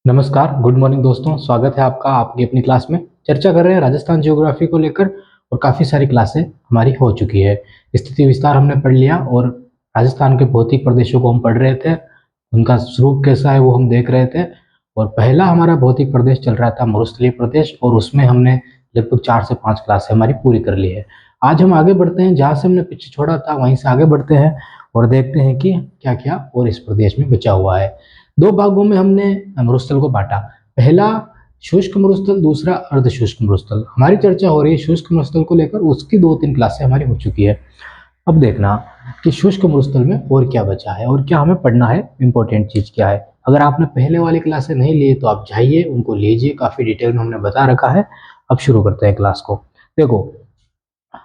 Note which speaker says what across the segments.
Speaker 1: नमस्कार, good morning दोस्तों। स्वागत है आपका आपकी अपनी क्लास में। चर्चा कर रहे हैं राजस्थान ज्योग्राफी को लेकर और काफ़ी सारी क्लासें हमारी हो चुकी है। स्थिति विस्तार हमने पढ़ लिया और राजस्थान के भौतिक प्रदेशों को हम पढ़ रहे थे, उनका स्वरूप कैसा है वो हम देख रहे थे। और पहला हमारा भौतिक प्रदेश चल रहा था मरुस्थलीय प्रदेश, और उसमें हमने लगभग 4 से 5 क्लासें हमारी पूरी कर ली है। आज हम आगे बढ़ते हैं, जहाँ से हमने पीछे छोड़ा था वहीं से आगे बढ़ते हैं और देखते हैं कि क्या क्या और इस प्रदेश में बचा हुआ है। दो भागों में हमने मरुस्थल को बांटा। पहला शुष्क मरुस्थल, दूसरा अर्ध शुष्क मरुस्थल। हमारी चर्चा हो रही है शुष्क मरुस्थल को लेकर, उसकी 2-3 क्लासें हमारी हो चुकी है। अब देखना कि शुष्क मरुस्थल में और क्या बचा है और क्या हमें पढ़ना है, इंपॉर्टेंट चीज क्या है। अगर आपने पहले वाली क्लासें नहीं ली तो आप जाइए उनको लीजिए, काफी डिटेल में हमने बता रखा है। अब शुरू करते हैं क्लास को। देखो,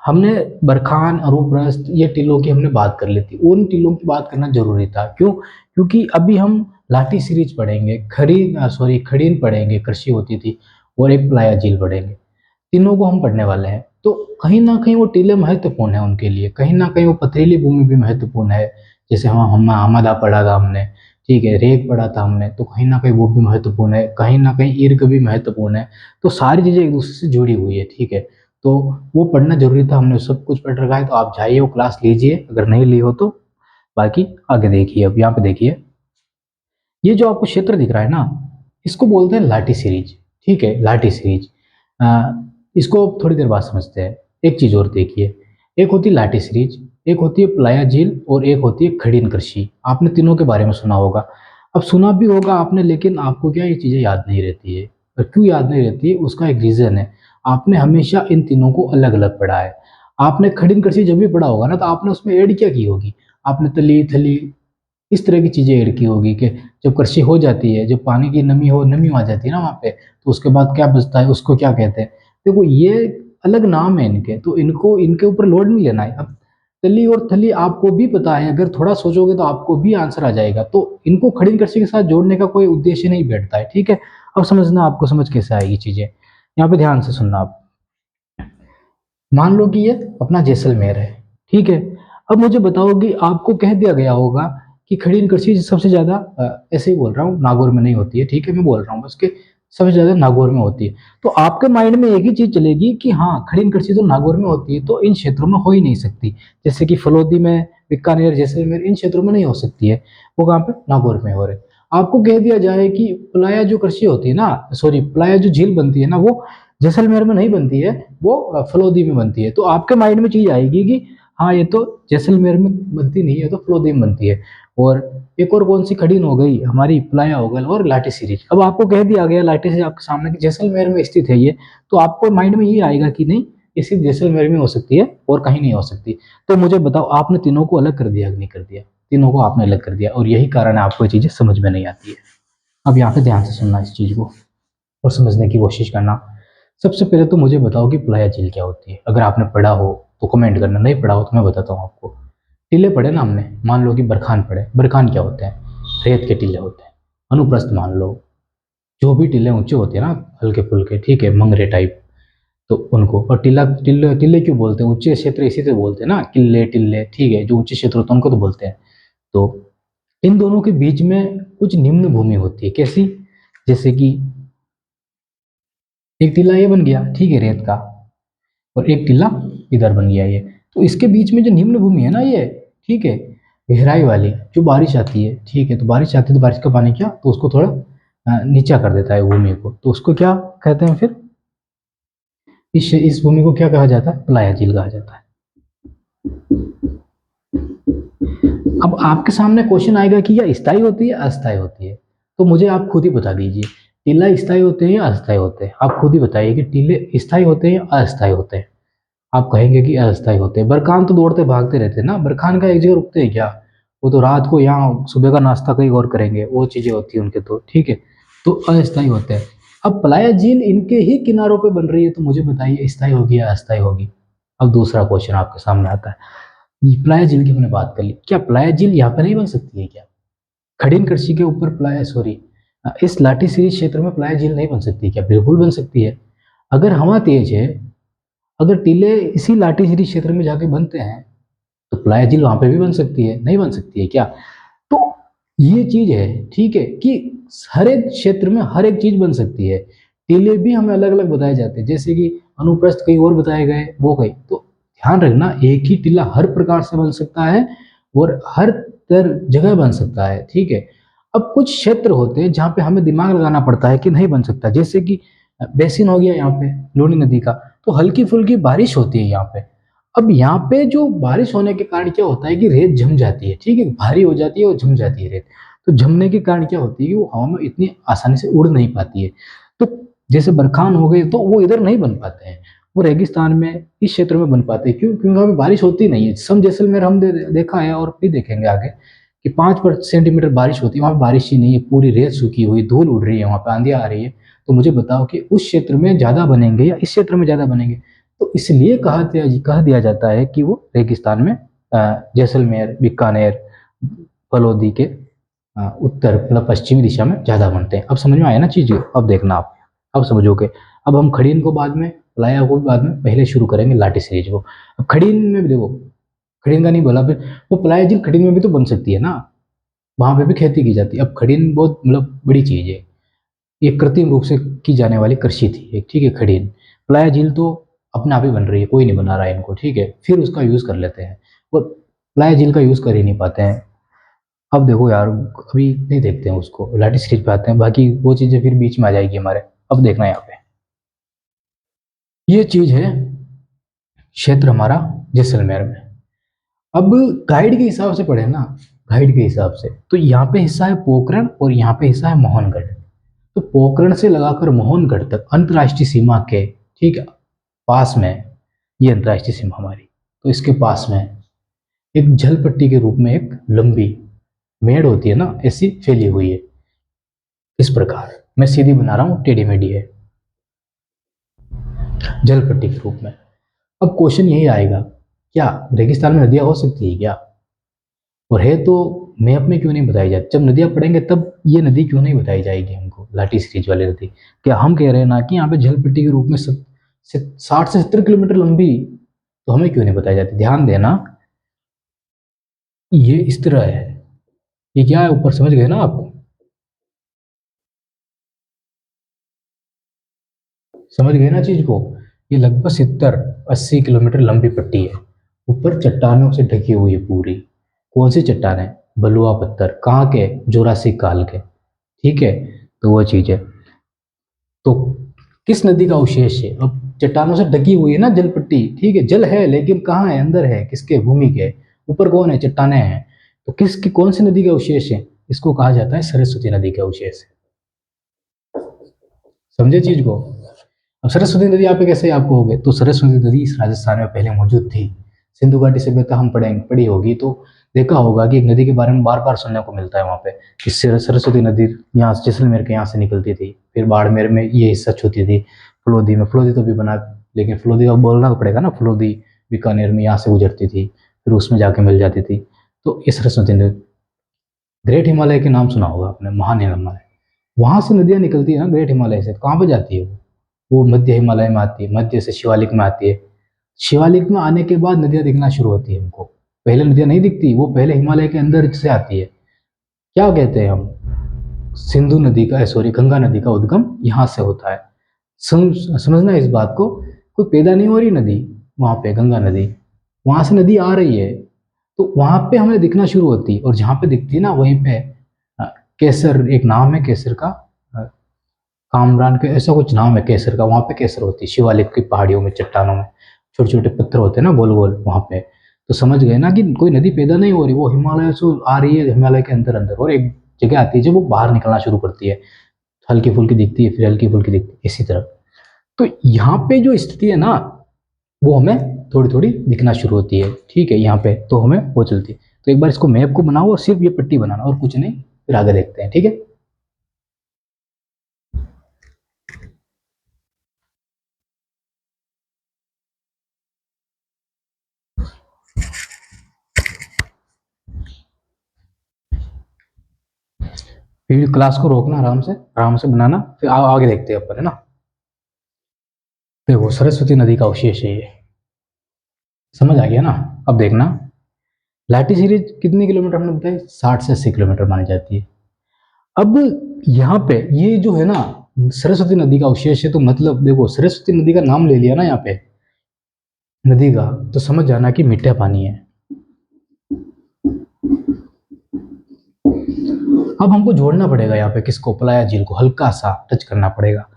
Speaker 1: हमने बरखान, अरूप्रस्थ, ये टीलों की हमने बात कर ली थी। उन टीलों की बात करना जरूरी था, क्यों? क्योंकि अभी हम लाठी सीरीज पढ़ेंगे, खड़ीन पढ़ेंगे, कृषि होती थी, और एक प्लाया झील पढ़ेंगे। तीनों को हम पढ़ने वाले हैं। तो कहीं ना कहीं वो टीले महत्वपूर्ण है उनके लिए, कहीं ना कहीं वो पथरीली भूमि भी महत्वपूर्ण है। जैसे हम हमदा पढ़ा था हमने, ठीक है, रेग पढ़ा था हमने, तो कहीं ना कहीं वो भी महत्वपूर्ण है, कहीं ना कहीं ईर्ग भी महत्वपूर्ण है। तो सारी चीजें एक दूसरे से जुड़ी हुई है, ठीक है। तो वो पढ़ना जरूरी था, हमने सब कुछ पढ़ रखा है। तो आप जाइए वो क्लास लीजिए अगर नहीं ली हो तो। बाकी आगे देखिए, अब यहाँ पे देखिए, ये जो आपको क्षेत्र दिख रहा है ना, इसको बोलते हैं लाठी सीरीज, ठीक है, लाठी सीरीज। इसको थोड़ी देर बाद समझते हैं। एक चीज और देखिए, एक होती है लाठी सीरीज, एक होती है प्लाया झील, और एक होती है खड़ीन कृषि। आपने तीनों के बारे में सुना होगा। अब सुना भी होगा आपने, लेकिन आपको क्या ये चीजें याद नहीं रहती है। और क्यों याद नहीं रहती है, उसका एक रीजन है। आपने हमेशा इन तीनों को अलग अलग पढ़ा है। आपने खड़ीन कृषि जब भी पढ़ा होगा ना, तो आपने उसमें ऐड क्या की होगी? आपने तली थली इस तरह की चीजें ऐड की होगी कि जब कृषि हो जाती है, जब पानी की नमी आ जाती है ना वहाँ पे, तो उसके बाद क्या बचता है, उसको क्या कहते हैं? देखो, ये अलग नाम है इनके, तो इनको इनके ऊपर लोड नहीं लेना है। अब तली और थली आपको भी पता है, अगर थोड़ा सोचोगे तो आपको भी आंसर आ जाएगा। तो इनको खड़ी कृषि के साथ जोड़ने का कोई उद्देश्य नहीं बैठता है, ठीक है। अब समझना, आपको समझ कैसे आएगी चीजें, यहाँ पे ध्यान से सुनना आप। मान लो कि ये अपना जैसलमेर है, ठीक है। अब मुझे बताओ कि आपको कह दिया गया होगा कि खड़ी कृषि सबसे ज्यादा, ऐसे ही बोल रहा हूँ, नागौर में नहीं होती है, ठीक है, मैं बोल रहा हूँ बस कि सबसे ज्यादा नागौर में होती है। तो आपके माइंड में एक ही चीज चलेगी कि हाँ, खड़ी कृषि तो नागौर में होती है, तो इन क्षेत्रों में हो ही नहीं सकती। जैसे कि फलोदी में, बीकानेर, जैसलमेर, इन क्षेत्रों में नहीं हो सकती है। वो कहाँ पे? नागौर में हो रहे। आपको कह दिया जाए कि प्लाया जो कृषि होती है ना, सॉरी, प्लाया जो झील बनती है ना, वो जैसलमेर में नहीं बनती है, वो फलोदी में बनती है। तो आपके माइंड में चीज आएगी कि हाँ, ये तो जैसलमेर में बनती नहीं है, तो फलोदी में बनती है। और एक और कौन सी खड़ीन हो गई हमारी, प्लाया हो गई, और लाठी सीरीज। अब आपको कह दिया गया लाठी सीरीज आपके सामने कि जैसलमेर में स्थित है ये, तो आपको माइंड में ये आएगा कि नहीं, ये सिर्फ जैसलमेर में हो सकती है और कहीं नहीं हो सकती। तो मुझे बताओ, आपने तीनों को अलग कर दिया कि नहीं कर दिया? तीनों को आपने अलग कर दिया, और यही कारण है आपको ये चीजें समझ में नहीं आती है। अब यहाँ पे ध्यान से सुनना इस चीज को और समझने की कोशिश करना। सबसे पहले तो मुझे बताओ कि प्लाया झील क्या होती है। अगर आपने पढ़ा हो तो कमेंट करना, नहीं पढ़ा हो तो मैं बताता हूँ आपको। टीले पढ़े ना हमने, मान लो कि बरखान पढ़े। बरखान क्या होते हैं? रेत के टीले होते हैं। अनुप्रस्थ मान लो, जो भी टीले ऊंचे होते हैं ना, हल्के फुल्के, ठीक है, मंगरे टाइप, तो उनको। और टीला, टिल्ले टिल्ले क्यों बोलते हैं? ऊंचे क्षेत्र इसी से बोलते हैं ना, किले टिल्ले, ठीक है, जो ऊंचे क्षेत्र होते हैं उनको तो बोलते हैं। तो इन दोनों के बीच में कुछ निम्न भूमि होती है। कैसी? जैसे कि एक टीला ये बन गया, ठीक है, रेत का, और एक टीला इधर बन गया ये। तो इसके बीच में जो निम्न भूमि है ना ये, ठीक है, गहराई वाली, जो बारिश आती है, ठीक है, तो बारिश आती है तो बारिश का पानी क्या, तो उसको थोड़ा नीचा कर देता है भूमि को, तो उसको क्या कहते हैं फिर? इस भूमि को क्या कहा जाता है? प्लाया झील कहा जाता है। अब आपके सामने क्वेश्चन आएगा कि यह स्थायी होती है अस्थायी होती है? तो मुझे आप खुद ही बता दीजिए, टीला स्थायी होते हैं या अस्थायी होते हैं? आप खुद ही बताइए कि टीले स्थायी होते हैं या अस्थायी होते हैं? आप कहेंगे कि अस्थायी होते हैं। बरखान तो दौड़ते भागते रहते हैं ना, बरखान का एक जगह रुकते हैं क्या? वो तो रात को यहाँ सुबह का नाश्ता कहीं और करेंगे, वो चीजें होती है उनके, तो ठीक है। तो अस्थायी होते हैं। अब प्लाया झील इनके ही किनारों पे बन रही है, तो मुझे बताइए स्थायी होगी या अस्थायी होगी? अब दूसरा क्वेश्चन आपके सामने आता है। ये प्लाया झील की हमने बात कर ली, क्या प्लाया झील यहाँ पे नहीं बन सकती है क्या? खड़ीन कृषि के ऊपर प्लाया, सॉरी, इस लाठी सीरीज क्षेत्र में प्लाया झील नहीं बन सकती क्या? बिल्कुल बन सकती है। अगर हवा तेज है, अगर टीले इसी लाठी सीरीज क्षेत्र में जाके बनते हैं, तो प्लाया झील वहां पे भी बन सकती है, नहीं बन सकती है क्या? तो ये चीज है, ठीक है, कि हर एक क्षेत्र में हर एक चीज बन सकती है। टीले भी हमें अलग अलग बताए जाते हैं, जैसे कि अनुप्रस्थ कई और बताए गए, वो कई। तो ध्यान रखना, एक ही टीला हर प्रकार से बन सकता है और हर जगह बन सकता है, ठीक है। अब कुछ क्षेत्र होते हैं जहाँ पे हमें दिमाग लगाना पड़ता है कि नहीं बन सकता, जैसे कि बेसिन हो गया यहाँ पे लूनी नदी का, तो हल्की फुल्की बारिश होती है यहाँ पे। अब यहाँ पे जो बारिश होने के कारण क्या होता है कि रेत जम जाती है, ठीक है, भारी हो जाती है और जम जाती है रेत। तो जमने के कारण क्या होती है कि वो हवा में इतनी आसानी से उड़ नहीं पाती है। तो जैसे बरखान हो गए तो वो इधर नहीं बन पाते हैं, वो रेगिस्तान में इस क्षेत्र में बन पाते हैं। क्यों? क्योंकि वहाँ पे बारिश होती नहीं है। सम जैसलमेर हम देखा है और भी देखेंगे आगे कि 5 सेंटीमीटर बारिश होती है, वहाँ पे बारिश ही नहीं है, पूरी रेत सूखी हुई, धूल उड़ रही है, वहाँ पे आंधियां आ रही है। तो मुझे बताओ कि उस क्षेत्र में ज्यादा बनेंगे या इस क्षेत्र में ज्यादा बनेंगे? तो इसलिए कह दिया जाता है कि वो रेगिस्तान में जैसलमेर, बीकानेर, फलोदी के उत्तर मतलब पश्चिमी दिशा में ज्यादा बनते हैं। अब समझ में आया ना चीज? अब देखना आप, अब समझोगे। अब हम खड़ीन को बाद में, प्लाया को भी बाद में, पहले शुरू करेंगे लाठी सीरीज को। अब खड़ीन में भी देखो, खड़ीन का नहीं बोला फिर, वो प्लाया झील खड़ीन में भी तो बन सकती है ना, वहां पे भी खेती की जाती है। अब खड़ीन बहुत मतलब बड़ी चीज है, ये कृत्रिम रूप से की जाने वाली कृषि थी एक, ठीक है। खड़ीन, प्लाया झील तो अपने आप ही बन रही है, कोई नहीं बना रहा है इनको, ठीक है, फिर उसका यूज कर लेते हैं। वो प्लाया झील का यूज कर ही नहीं पाते हैं। अब देखो यार, अभी नहीं देखते हैं उसको, लाठी सीरीज पे आते हैं, बाकी वो चीजें फिर बीच में आ जाएगी हमारे। अब देखना यहाँ पे, ये चीज है क्षेत्र हमारा जैसलमेर में। अब गाइड के हिसाब से पढ़े ना, गाइड के हिसाब से तो यहाँ पे हिस्सा है पोखरण और यहाँ पे हिस्सा है मोहनगढ़। तो पोखरण से लगाकर मोहनगढ़ तक अंतर्राष्ट्रीय सीमा के, ठीक है, पास में, ये अंतर्राष्ट्रीय सीमा हमारी, तो इसके पास में एक जल पट्टी के रूप में एक लंबी मेड़ होती है ना, ऐसी फैली हुई है। इस प्रकार मैं सीधी बना रहा हूँ, टेढ़ी मेढ़ी है, जल पट्टी के रूप में। अब क्वेश्चन यही आएगा, क्या रेगिस्तान में नदियां हो सकती है क्या? और है तो मैप में क्यों नहीं बताई जाती? जब नदियां पढ़ेंगे तब ये नदी क्यों नहीं बताई जाएगी हमको, लाठी सीरीज वाली नदी? क्या हम कह रहे हैं ना कि यहाँ पे जलपट्टी के रूप में 60 से 70 किलोमीटर लंबी, तो हमें क्यों नहीं बताई जाती? ध्यान देना, ये इस तरह है, ये क्या है ऊपर, समझ गए ना आप? समझ गए ना चीज को? ये लगभग 70-80 किलोमीटर लंबी पट्टी है, ऊपर चट्टानों से ढकी हुई है पूरी। कौन सी चट्टान? बलुआ पत्थर, कहाँ के? जुरासिक काल के, ठीक है। तो वो चीज है। तो किस नदी का अवशेष है? अब चट्टानों से ढकी हुई है ना जल पट्टी, ठीक है, जल है लेकिन कहाँ है? अंदर है, किसके? भूमि के ऊपर कौन है? चट्टाने हैं। तो किसकी, कौन सी नदी का अवशेष है? इसको कहा जाता है सरस्वती नदी का अवशेष है। समझे चीज को? अब सरस्वती नदी यहाँ पे कैसे आपको हो गए? तो सरस्वती नदी इस राजस्थान में पहले मौजूद थी। सिंधु घाटी सभ्यता हम पढ़ी होगी तो देखा होगा कि एक नदी के बारे में बार बार सुनने को मिलता है वहाँ पे, कि सरस्वती नदी यहाँ से, जैसलमेर के यहाँ से निकलती थी, फिर बाड़मेर में ये हिस्सा छूती थी, फलोदी में, फलोदी तो भी बना, लेकिन फलोदी का बोलना तो पड़ेगा ना, फलोदी बीकानेर में यहाँ से गुजरती थी, फिर उसमें जाके मिल जाती थी। तो ये सरस्वती नदी, ग्रेट हिमालय के नाम सुना होगा आपने, महान हिमालय, वहां से नदियां निकलती है ना ग्रेट हिमालय से। तो कहाँ पे जाती है वो मध्य हिमालय में आती है, मध्य से शिवालिक में आती है। शिवालिक में आने के बाद नदियां दिखना शुरू होती है हमको, पहले नदियां नहीं दिखती, वो पहले हिमालय के अंदर से आती है। क्या कहते हैं हम? सिंधु नदी का, सॉरी, गंगा नदी का उद्गम यहाँ से होता है। समझना इस बात को, कोई पैदा नहीं हो रही नदी वहां पे, गंगा नदी वहां से नदी आ रही है, तो वहां पे हमें दिखना शुरू होती है। और जहां पे दिखती है ना, वहीं पे केसर एक नाम है, केसर का, कामरान के ऐसा कुछ नाम है केसर का, वहां पे केसर होती है शिवालिक की पहाड़ियों में, चट्टानों में छोटे छोटे पत्थर होते हैं ना गोल गोल, वहां पे। तो समझ गए ना कि कोई नदी पैदा नहीं हो रही, वो हिमालय से आ रही है, हिमालय के अंदर अंदर, और एक जगह आती है जब वो बाहर निकलना शुरू करती है, हल्की फुल्की दिखती है, फिर हल्की फुल्की दिखती है, इसी तरह। तो यहाँ पे जो स्थिति है ना, वो हमें थोड़ी थोड़ी दिखना शुरू होती है, ठीक है, यहाँ पे तो हमें वो चलती है। तो एक बार इसको मैप को बनाओ और सिर्फ ये पट्टी बनाना और कुछ नहीं, फिर आगे देखते हैं, ठीक है। फिर क्लास को रोकना, आराम से बनाना, फिर आगे देखते हैं अपन, है ना। देखो सरस्वती नदी का अवशेष है ये, समझ आ गया ना? अब देखना, लाठी सीरीज कितने किलोमीटर हमने बताया, 60 से 80 किलोमीटर मानी जाती है। अब यहाँ पे ये जो है ना सरस्वती नदी का अवशेष है, तो मतलब देखो सरस्वती नदी का नाम ले लिया ना यहाँ पे नदी का, तो समझ जाना कि मीठा पानी है। अब हमको जोड़ना पड़ेगा यहाँ पे किसको, पलाया झील को हल्का सा टच करना पड़ेगा।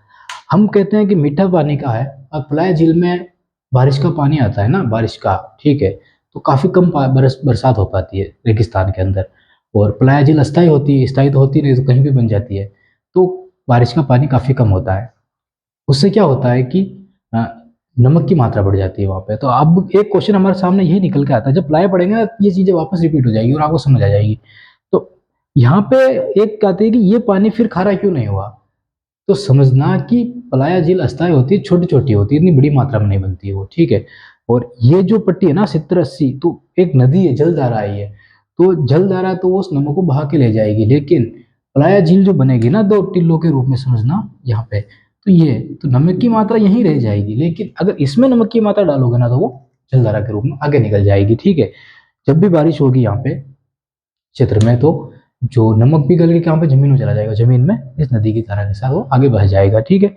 Speaker 1: हम कहते हैं कि मीठा पानी का है, अब पलाया झील में बारिश का पानी आता है ना, बारिश का, ठीक है, तो काफी कम बरसात हो पाती है रेगिस्तान के अंदर। और पलाया झील अस्थायी होती है, स्थायी तो होती नहीं, तो कहीं भी बन जाती है, तो बारिश का पानी काफी कम होता है। उससे क्या होता है कि अ, नमक की मात्रा बढ़ जाती है वहाँ पे। तो अब एक क्वेश्चन हमारे सामने यही निकल के आता है, जब पलाया पड़ेंगे ना ये चीजें वापस रिपीट हो जाएगी और आपको समझ आ जाएगी। तो यहाँ पे एक कहते हैं कि ये पानी फिर खारा क्यों नहीं हुआ, तो समझना कि पलाया झील अस्थायी होती है, छोटी छोटी होती है, इतनी बड़ी मात्रा में नहीं बनती है वो, ठीक है। और ये जो पट्टी है ना 70-80, तो एक नदी है, जलधारा है ये, तो जलधारा तो उस नमक को बहा के ले जाएगी, लेकिन पलाया झील जो बनेगी ना दो टिल्लों के रूप में समझना यहाँ पे, तो ये तो नमक की मात्रा यहीं रह जाएगी, लेकिन अगर इसमें नमक की मात्रा डालोगे ना तो वो जलधारा के रूप में आगे निकल जाएगी, ठीक है। जब भी बारिश होगी यहाँ पे क्षेत्र में, तो जो नमक पिघल के यहाँ पे जमीन में चला जाएगा, जमीन में इस नदी की धारा के साथ वो आगे बह जाएगा, ठीक है।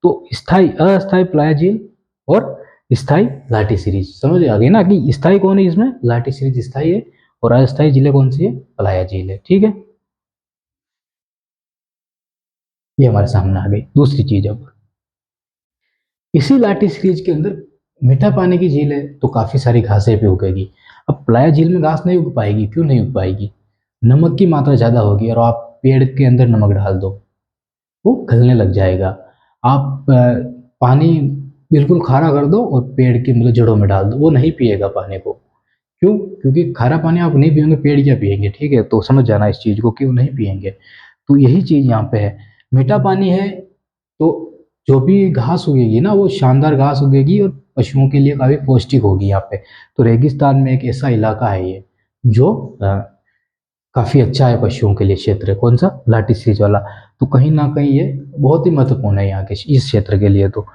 Speaker 1: तो स्थायी अस्थायी पलाया झील और स्थायी लाठी सीरीज समझ आ गई ना, कि स्थायी कौन है इसमें, लाठी सीरीज स्थायी है, और अस्थायी झीलें कौन सी है, पलाया झील है, ठीक है। ये हमारे सामने आ गई दूसरी चीज। अब इसी लाठी सीरीज के अंदर मीठा पानी की झील है, तो काफी सारी घासें भी उगेगी। अब पलाया झील में घास नहीं उग पाएगी, क्यों नहीं उग पाएगी, नमक की मात्रा ज्यादा होगी, और आप पेड़ के अंदर नमक डाल दो वो गलने लग जाएगा। आप पानी बिल्कुल खारा कर दो और पेड़ की मतलब जड़ों में डाल दो, वो नहीं पिएगा पानी को। क्यों, क्योंकि खारा पानी आप नहीं पियेंगे, पेड़ क्या पियेंगे, ठीक है। तो समझ जाना इस चीज को, क्यों नहीं पियेंगे। तो यही चीज यहाँ पे है, मीठा पानी है तो जो भी घास उगेगी ना वो शानदार घास उगेगी और पशुओं के लिए काफी पौष्टिक होगी यहाँ पे। तो रेगिस्तान में एक ऐसा इलाका है ये जो काफी अच्छा है पशुओं के लिए क्षेत्र है, कौन सा, लाठी सीरीज वाला। तो कहीं ना कहीं ये बहुत ही महत्वपूर्ण है यहाँ के इस क्षेत्र के लिए। तो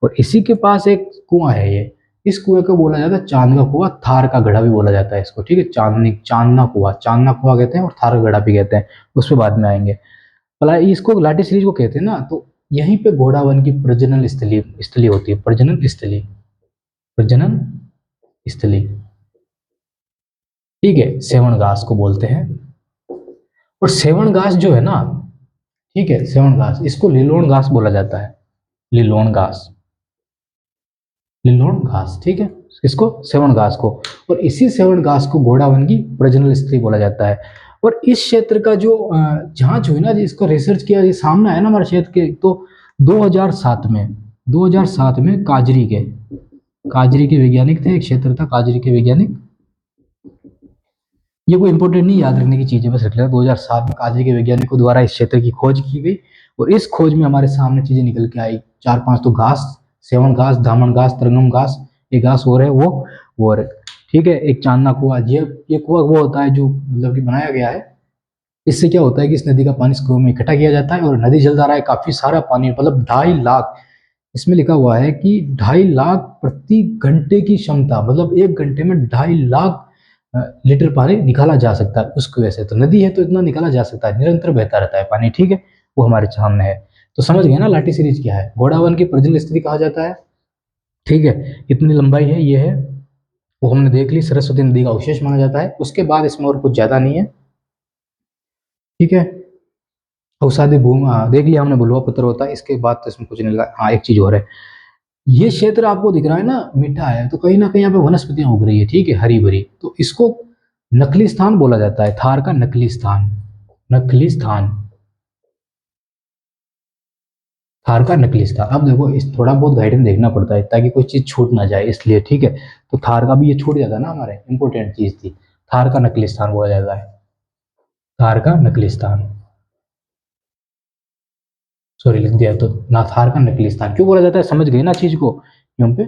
Speaker 1: और इसी के पास एक कुआं है ये, इस कुएं को बोला जाता है चांद का कुआं, थार का गढ़ा भी बोला जाता है इसको, ठीक है। चांदना कुआं कहते हैं और थार का गढ़ा भी कहते हैं, उस पर बाद में आएंगे। भला इसको लाठी सीरीज को कहते हैं ना, तो यहीं पे घोड़ावन की प्रजनन स्थली स्थली होती है, प्रजनन स्थली, ठीक है, सेवन घास को बोलते हैं। और सेवन घास जो है ना, ठीक है, सेवन घास, इसको लिलोण घास बोला जाता है, लिलोण घास, लिलोण घास, ठीक है, इसको सेवन घास को। और इसी सेवन घास को घोड़ावन की प्रजनन स्थली बोला जाता है। और इस क्षेत्र का जो जांच हुई ना, जिसको रिसर्च किया, ये सामने आया ना हमारे क्षेत्र के, तो 2007 में काजरी के वैज्ञानिक थे, एक क्षेत्र था काजरी के वैज्ञानिक। ये कोई इंपॉर्टेंट नहीं, याद रखने की चीज है, बस रख लेना। 2007 में काजरी के वैज्ञानिकों द्वारा इस क्षेत्र की खोज की गई, और इस खोज में हमारे सामने चीजें निकल के आई, चार पांच तो घास, सेवन घास, दामन घास, तरंगम घास, एक घास और है वो, और ठीक है, एक चांदना कुआं। ये कुआं वो होता है जो मतलब कि बनाया गया है। इससे क्या होता है कि इस नदी का पानी इस कुएं में इकट्ठा किया जाता है, और नदी जलधारा है, काफी सारा पानी, मतलब 2.5 लाख, इसमें लिखा हुआ है कि 2.5 लाख प्रति घंटे की क्षमता, मतलब एक घंटे में 2.5 लाख लीटर पानी निकाला जा सकता है उस कुएं से। तो नदी है तो इतना निकाला जा सकता है, निरंतर बहता रहता है पानी, ठीक है। वो हमारे सामने है। तो समझ गए ना लाठी सीरीज क्या है, घोड़ावन की प्रजनन स्थिति कहा जाता है, ठीक है, इतनी लंबाई है, ये है, वो हमने देख ली, सरस्वती नदी का अवशेष माना जाता है। उसके बाद इसमें और कुछ ज्यादा नहीं है, ठीक है। औषधि भूमि, हाँ देख लिया हमने, बुलवा पत्र होता है, इसके बाद तो इसमें कुछ नहीं लगा। हाँ एक चीज और है, ये क्षेत्र आपको दिख रहा है ना मीठा है, तो कहीं ना कहीं यहाँ पे वनस्पतियां उग रही है, ठीक है, हरी भरी, तो इसको नकली स्थान बोला जाता है, थार का नकली स्थान, नकली स्थान, थार का नकली स्थान। अब देखो इस थोड़ा बहुत गाइडेंस देखना पड़ता है ताकि कोई चीज छूट ना जाए, इसलिए, ठीक है। तो थार का भी ये छूट जाता है ना, हमारे इंपॉर्टेंट चीज थी, थार का नकली स्थान बोला जाता है, थार का नकली स्थान, सॉरी लिख दिया तो ना, थार का नकली स्थान क्यों बोला जाता है, समझ गए ना चीज को, क्यों पे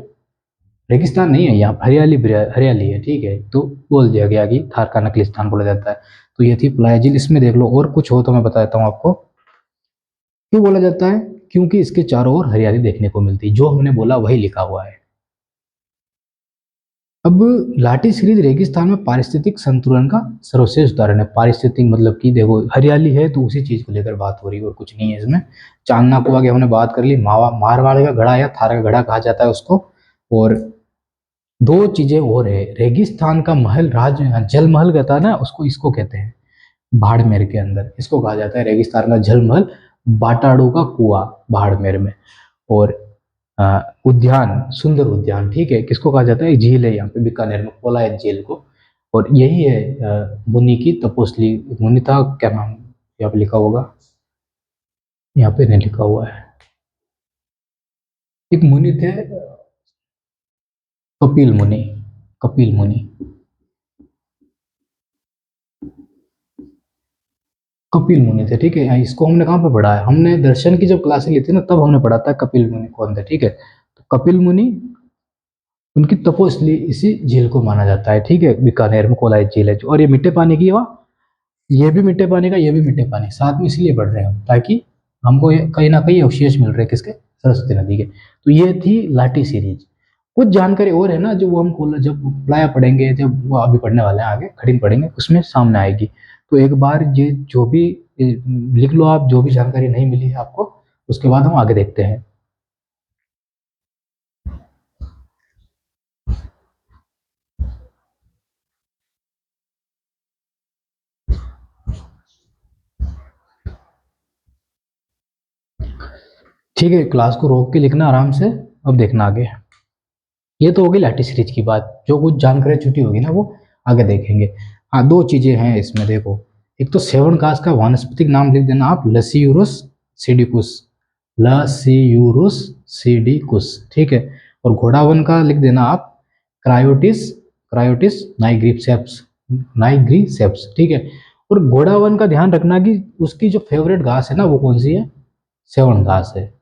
Speaker 1: रेगिस्तान नहीं है यहाँ, हरियाली हरियाली है, ठीक है, तो बोल दिया गया कि थार का नकली स्थान बोला जाता है। तो ये थी प्लाया झील, इसमें देख लो, और कुछ हो तो मैं बता देता हूँ आपको। क्यों बोला जाता है, क्योंकि इसके चारों ओर हरियाली देखने को मिलती है, जो हमने बोला वही लिखा हुआ है। अब लाटी सीरीज रेगिस्तान में पारिस्थितिक संतुलन का सर्वश्रेष्ठ उदाहरण है। पारिस्थितिक मतलब कि देखो हरियाली है तो उसी चीज को लेकर बात हो रही है और कुछ नहीं है इसमें। चांदना कुआं की हमने बात कर ली, मारवाड़ का घड़ा या थार का घड़ा कहा जाता है उसको। और दो चीजें और है, रेगिस्तान का महल राज जल महल कहता है ना उसको, इसको कहते हैं बाड़मेर के अंदर, इसको कहा जाता है रेगिस्तान का जल महल, बाटाड़ू का कुआं बाड़मेर में। और उद्यान, सुंदर उद्यान, ठीक है, किसको कहा जाता है, झील है यहाँ पे बीकानेर में, कोलायत झील को। और यही है मुनि की तपोस्थली। मुनि था क्या नाम, यहाँ पे लिखा होगा, यहाँ पे नहीं लिखा हुआ है। एक मुनि थे, कपिल मुनि, कपिल मुनि, कपिल मुनि थे, ठीक है। इसको हमने कहाँ पे पढ़ा है, हमने दर्शन की जब क्लासें ली थी ना तब हमने पढ़ा था कपिल मुनि कौन थे, ठीक है। तो कपिल मुनि, उनकी तपोस्थली इसी झील को माना जाता है, ठीक है, बीकानेर में कोलायत झील है जो। और ये मीठे पानी की हुआ, ये भी मीठे पानी का, ये भी मीठे पानी, साथ में इसलिए बढ़ रहे हैं ताकि हमको कहीं ना कहीं अवशेष मिल रहे हैं किसके, सरस्वती नदी के। तो ये थी लाटी सीरीज। कुछ जानकारी और है ना जो वो हम जब प्लाया पढ़ेंगे, जब वो अभी पढ़ने वाले हैं आगे खड़ी पढ़ेंगे उसमें सामने आएगी। तो एक बार ये जो भी लिख लो आप, जो भी जानकारी नहीं मिली है आपको, उसके बाद हम आगे देखते हैं। ठीक है, क्लास को रोक के लिखना आराम से, अब देखना आगे। ये तो होगी लाठी सीरीज की बात, जो कुछ जानकारी छुट्टी होगी ना वो आगे देखेंगे। हाँ, दो चीजें हैं इसमें देखो, एक तो सेवन घास का वानस्पतिक नाम लिख देना आप, लसीयूरस सीडिकुस, लसीयूरस सीडिकुस, ठीक है। और घोड़ावन का लिख देना आप क्रायोटिस, क्रायोटिस नाइग्रीसेप्स, नाइग्रीसेप्स, ठीक है। और घोड़ावन का ध्यान रखना कि उसकी जो फेवरेट घास है ना वो कौन सी है, सेवन घास है।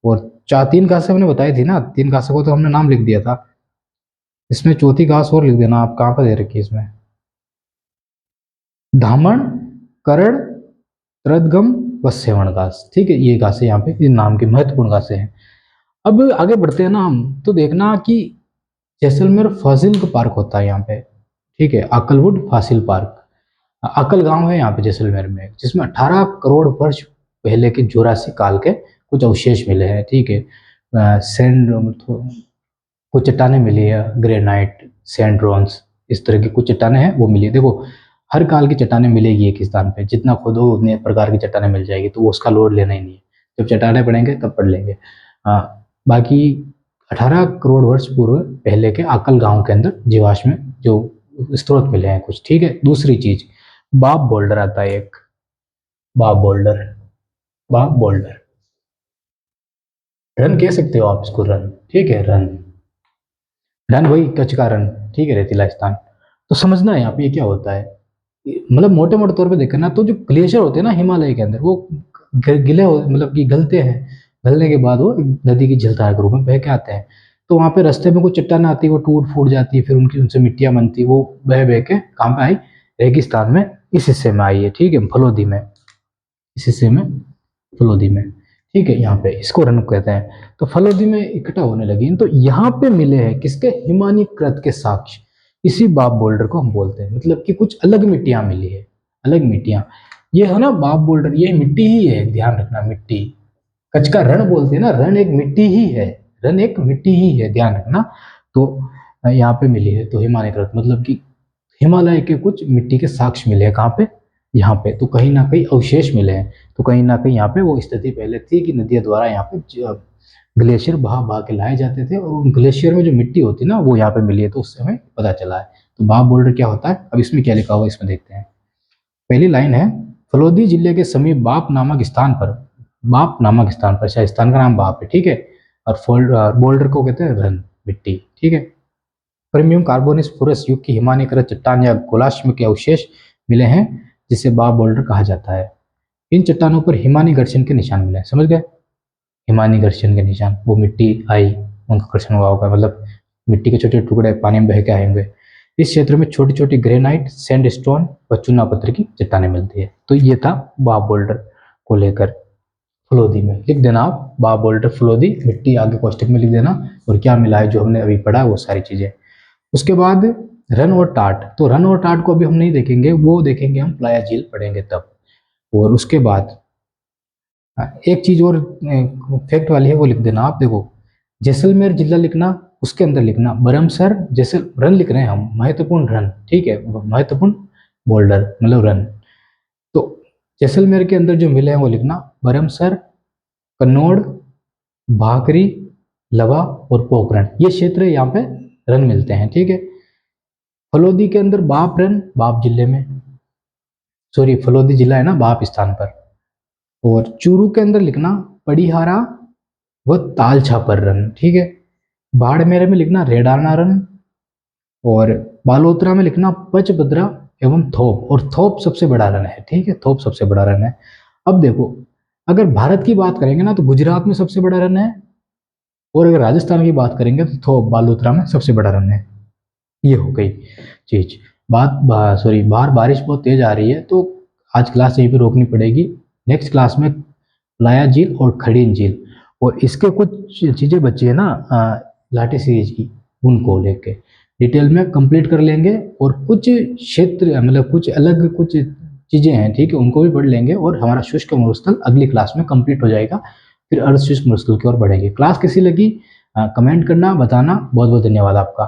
Speaker 1: और चार तीन घासें हमने बताई थी ना, तीन घासों को तो हमने नाम लिख दिया था। इसमें चौथी घास और लिख देना आप, कहाँ पर दे रखी है इसमें, धामण, करण, त्रदगम व सेवण घास, ठीक है। ये घासें यहाँ पे इन नाम की महत्वपूर्ण घासें हैं। अब आगे बढ़ते हैं ना हम, तो देखना कि जैसलमेर फासिल पार्क होता है यहाँ पे, ठीक है, अकलवुड फासिल पार्क, अकल गांव है यहाँ पे जैसलमेर में, जिसमें 18 करोड़ वर्ष पहले के जुरासिक काल के कुछ अवशेष मिले हैं, ठीक है। सैंड, कुछ चट्टानें मिली है, ग्रेनाइट, सैंड्रोन्स, इस तरह की कुछ चट्टानें हैं वो मिली है। देखो हर काल की चट्टानें मिलेगी एक स्थान पे, जितना खोदो उतने प्रकार की चट्टानें मिल जाएगी, तो वो उसका लोड लेना ही नहीं है, जब चट्टानें पढ़ेंगे तब पढ़ लेंगे। बाकी 18 करोड़ वर्ष पूर्व पहले के आकल गांव के अंदर जीवाश्म में जो स्रोत मिले हैं कुछ, ठीक है। दूसरी चीज, बाप बोल्डर आता है एक, बाप बोल्डर, बाप बोल्डर, रन कह सकते हो आप इसको, रन, ठीक है, रन, रन वही कच्छ का रन, ठीक है, रेतीला स्थान। तो समझना है यहाँ पे ये क्या होता है, मतलब मोटे मोटे तौर पे देखना ना, तो जो ग्लेशियर होते हैं ना हिमालय के अंदर, वो गिले हो, मतलब कि गलते हैं, गलने के बाद वो नदी की झलधार के रूप में बह के आते हैं। तो वहाँ पे रास्ते में कुछ चट्टान आती है, वो टूट फूट जाती है, फिर उनकी उनसे मिट्टियां बनती, वो बह बह के कहाँ पे आई, रेगिस्तान में, इस हिस्से में आई है, ठीक है, फलोदी में, इस हिस्से में, फलोदी में, ठीक है, यहाँ पे इसको रन कहते हैं। तो फलोदी में इकट्ठा होने लगी, तो यहाँ पे मिले हैं किसके, हिमानीकृत के साक्ष्य, इसी बाप बोल्डर को हम बोलते हैं, मतलब कि कुछ अलग मिट्टियां मिली है, अलग मिट्टियां। ये है ना बाप बोल्डर, ये मिट्टी ही है, ध्यान रखना, मिट्टी, कच्छ का रण बोलते हैं ना, रण एक मिट्टी ही है, रण एक मिट्टी ही है, ध्यान रखना। तो यहाँ पे मिली है, तो हिमानीकृत मतलब कि हिमालय के कुछ मिट्टी के साक्ष्य मिले हैं, कहाँ पे, यहाँ पे। तो कहीं ना कहीं अवशेष मिले हैं, तो कहीं ना कहीं यहाँ पे वो स्थिति पहले थी कि नदियां द्वारा यहाँ पे ग्लेशियर बहा बहा के लाए जाते थे, और उन ग्लेशियर में जो मिट्टी होती है ना वो यहाँ पे मिली है, तो उससे हमें पता चला है। तो बाप बोल्डर क्या होता है, अब इसमें क्या लिखा हुआ है इसमें देखते हैं। पहली लाइन है, फलोदी जिले के समीप बाप नामक स्थान पर, बाप नामक स्थान पर, शायद स्थान का नाम बाप है, ठीक है। और बोल्डर को कहते हैं रन, मिट्टी, ठीक है। प्रीमियम कार्बोनिफरस युग की हिमानीकृत चट्टान या गोलाश्म के अवशेष मिले हैं, जिसे बाप बोल्डर कहा जाता है। इन चट्टानों पर हिमानी घर्षण के निशान मिले, समझ गए, हिमानी घर्षण के निशान, वो मिट्टी आई, उनका घर्षण हुआ होगा, मतलब मिट्टी के छोटे टुकड़े पानी में बह के आएंगे। इस क्षेत्र में छोटी छोटी ग्रेनाइट, सैंडस्टोन व चूना पत्थर की चट्टानें मिलती है। तो ये था बाप बोल्डर को लेकर, फलोदी में लिख देना आप, बाप बोल्डर फलोदी, मिट्टी आगे कोष्टक में लिख देना, और क्या मिला है जो हमने अभी पढ़ा वो सारी चीजें। उसके बाद रन और टाट, तो रन और टाट को अभी हम नहीं देखेंगे, वो देखेंगे हम प्लाया झील पढ़ेंगे तब। और उसके बाद एक चीज और फैक्ट वाली है, वो लिख देना आप। देखो, जैसलमेर जिला लिखना, उसके अंदर लिखना बरमसर जैसल, रन लिख रहे हैं हम, महत्वपूर्ण रन, ठीक है, महत्वपूर्ण बोल्डर मतलब रन। तो जैसलमेर के अंदर जो मिले हैं वो लिखना बरमसर, कन्नौड़, भाकरी, लवा और पोखरण, ये क्षेत्र यहाँ पे रन मिलते हैं, ठीक है। फलोदी के अंदर बाप रन, बाप जिले में, सॉरी फलोदी जिला है ना, बाप स्थान पर। और चूरू के अंदर लिखना पड़ीहारा व ताल छापर रन, ठीक है। बाड़मेर में लिखना रेडारना रन, और बालोतरा में लिखना पचभद्रा एवं थोप, और थोप सबसे बड़ा रन है, ठीक है, थोप सबसे बड़ा रन है। अब देखो, अगर भारत की बात करेंगे ना तो गुजरात में सबसे बड़ा रन है, और अगर राजस्थान की बात करेंगे तो थोप बालोतरा में सबसे बड़ा रन है। ये हो गई चीज। सॉरी, बाहर बारिश बहुत तेज आ रही है, तो आज क्लास यहीं पे रोकनी पड़ेगी। नेक्स्ट क्लास में लाया झील और खड़ीन झील, और इसके कुछ चीजें बची है ना लाठी सीरीज की, उनको लेके डिटेल में कंप्लीट कर लेंगे। और कुछ क्षेत्र मतलब कुछ अलग कुछ चीजें हैं, ठीक है, उनको भी पढ़ लेंगे, और हमारा शुष्क मरुस्थल अगली क्लास में कंप्लीट हो जाएगा। फिर अर्ध शुष्क मरुस्थल की ओर बढ़ेंगे। क्लास कैसी लगी कमेंट करना, बताना। बहुत बहुत धन्यवाद आपका।